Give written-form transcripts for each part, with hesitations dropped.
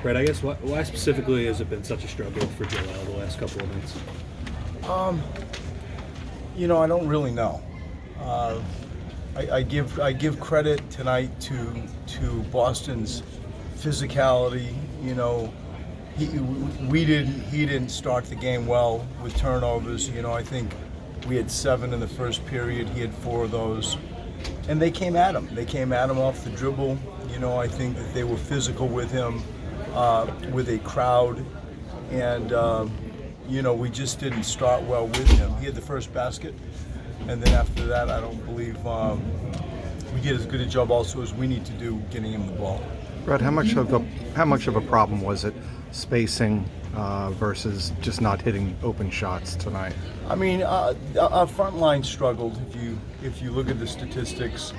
Brett, I guess why specifically has it been such a struggle for Joel the last couple of nights? I don't really know. I give credit tonight to Boston's physicality. He didn't start the game well with turnovers. I think we had 7 in the first period. He had 4 of those, and they came at him. They came at him off the dribble. I think that they were physical with him, with a crowd, and we just didn't start well with him. He had the first basket, and then after that, I don't believe we did as good a job also as we need to do getting him the ball. Brett, how much of a problem was it spacing versus just not hitting open shots tonight? I mean, our front line struggled. If you look at the statistics,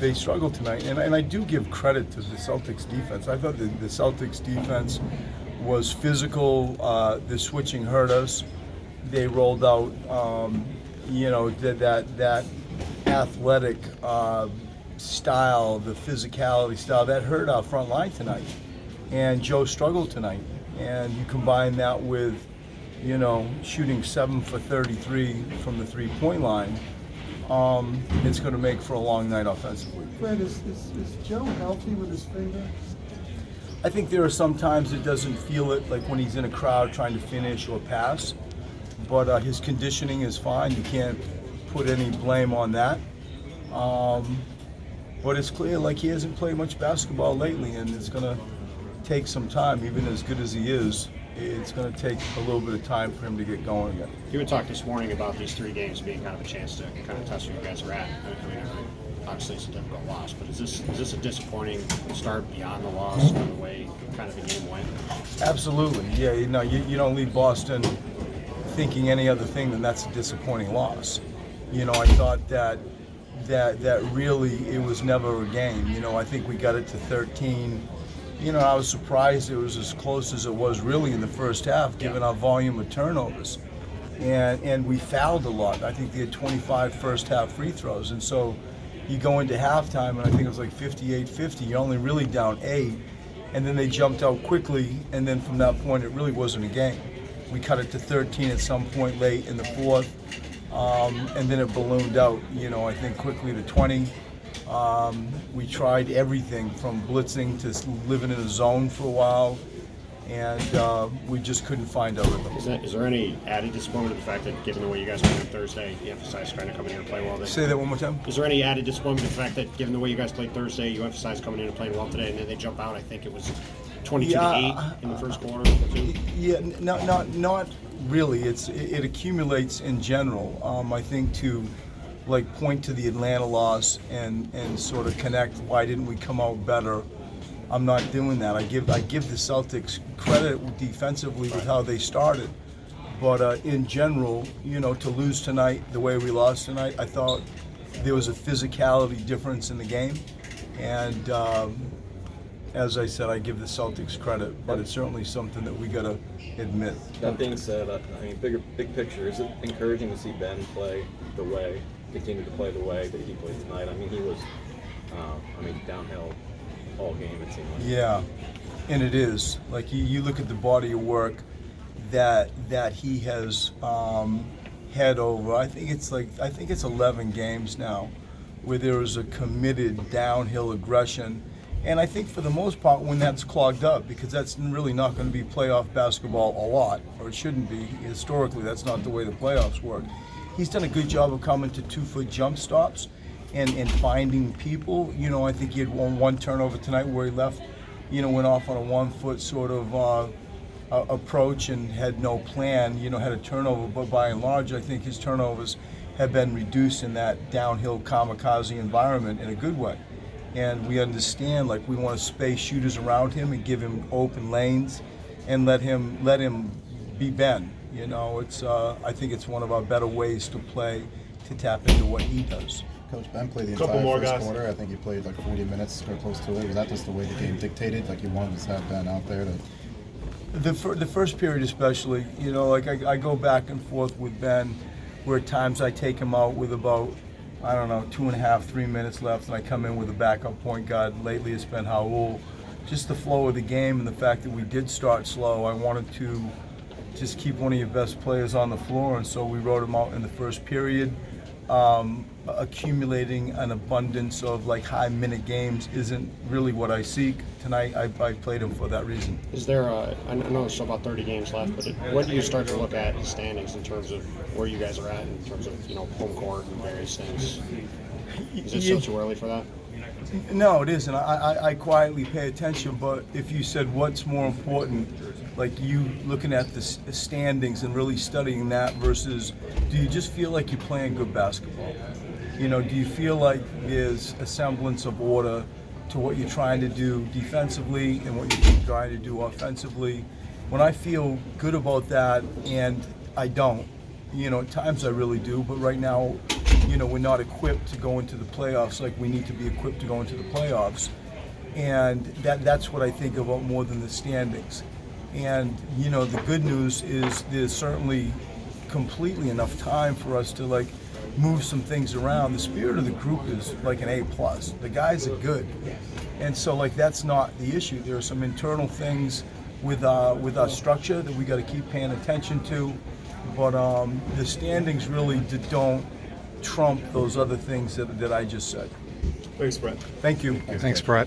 they struggled tonight, and I do give credit to the Celtics defense. I thought the Celtics defense was physical. The switching hurt us. They rolled out, that athletic style, the physicality style that hurt our front line tonight. And Joe struggled tonight. And you combine that with, shooting 7 for 33 from the 3-point line. It's going to make for a long night offensively. Fred, is Joe healthy with his finger? I think there are some times it doesn't feel it, like when he's in a crowd trying to finish or pass. But his conditioning is fine. You can't put any blame on that. But it's clear, like, he hasn't played much basketball lately, and it's going to take some time. Even as good as he is, it's going to take a little bit of time for him to get going again. You had talked this morning about these 3 games being kind of a chance to kind of test where you guys are at. I mean, obviously it's a difficult loss, but is this a disappointing start beyond the loss from the way kind of the game went? Absolutely, yeah. You don't leave Boston thinking any other thing than that's a disappointing loss. I thought that really it was never a game. I think we got it to 13. I was surprised it was as close as it was really in the first half, given our volume of turnovers. And we fouled a lot. I think they had 25 first half free throws. And so you go into halftime, and I think it was like 58-50. You're only really down 8. And then they jumped out quickly, and then from that point, it really wasn't a game. We cut it to 13 at some point late in the fourth, and then it ballooned out, I think quickly to 20. We tried everything from blitzing to living in a zone for a while, and we just couldn't find our rhythm. Is there any added disappointment in the fact that, given the way you guys played on Thursday, you emphasized trying to come in here and play well today? Say that one more time. Is there any added disappointment in the fact that, given the way you guys played Thursday, you emphasized coming in and playing well today, and then they jump out? I think it was 22-8 in the first quarter. Yeah, not really. It accumulates in general. I think to point to the Atlanta loss and sort of connect why didn't we come out better. I'm not doing that. I give the Celtics credit defensively with how they started, but in general, to lose tonight the way we lost tonight, I thought there was a physicality difference in the game, and as I said, I give the Celtics credit, but it's certainly something that we got to admit. That being said, big picture, is it encouraging to see Ben continue to play the way that he played tonight? I mean, he was, downhill all game, it seemed like. Yeah, and it is. Like, you look at the body of work that he has had over, I think it's 11 games now, where there is a committed downhill aggression. And I think for the most part, when that's clogged up, because that's really not going to be playoff basketball a lot, or it shouldn't be. Historically, that's not the way the playoffs work. He's done a good job of coming to 2-foot jump stops and finding people. I think he had one turnover tonight where he left, went off on a 1-foot sort of approach and had no plan, had a turnover. But by and large, I think his turnovers have been reduced in that downhill kamikaze environment in a good way. And we understand, we want to space shooters around him and give him open lanes and let him be Ben. I think it's one of our better ways to play, to tap into what he does. Coach, Ben played the entire first quarter. I think he played 40 minutes or close to it. Was that just the way the game dictated? You wanted to have Ben out there? The first period especially, I go back and forth with Ben, where at times I take him out with about, 2.5, 3 minutes left, and I come in with a backup point guard. Lately it's been Raul. just the flow of the game and the fact that we did start slow. I wanted to just keep one of your best players on the floor, and so we wrote him out in the first period. Accumulating an abundance of like high minute games isn't really what I seek. Tonight I played him for that reason. Is there I know there's still about 30 games left, but when do you start to look at the standings in terms of where you guys are at in terms of, you know, home court and various things? Is it still too early for that? No, it isn't. I quietly pay attention, but if you said what's more important, like you looking at the standings and really studying that versus do you just feel like you're playing good basketball? You know, do you feel like there's a semblance of order to what you're trying to do defensively and what you're trying to do offensively? When I feel good about that, and I don't, you know, at times I really do, but right now, you know, we're not equipped to go into the playoffs like we need to be equipped to go into the playoffs. And that's what I think about more than the standings. And, you know, the good news is there's certainly completely enough time for us to, like, move some things around. The spirit of the group is like an A+. The guys are good. And so, like, that's not the issue. There are some internal things with our structure that we got to keep paying attention to. But the standings really don't trump those other things that I just said. Thanks, Brett. Thank you. Thanks, Brett.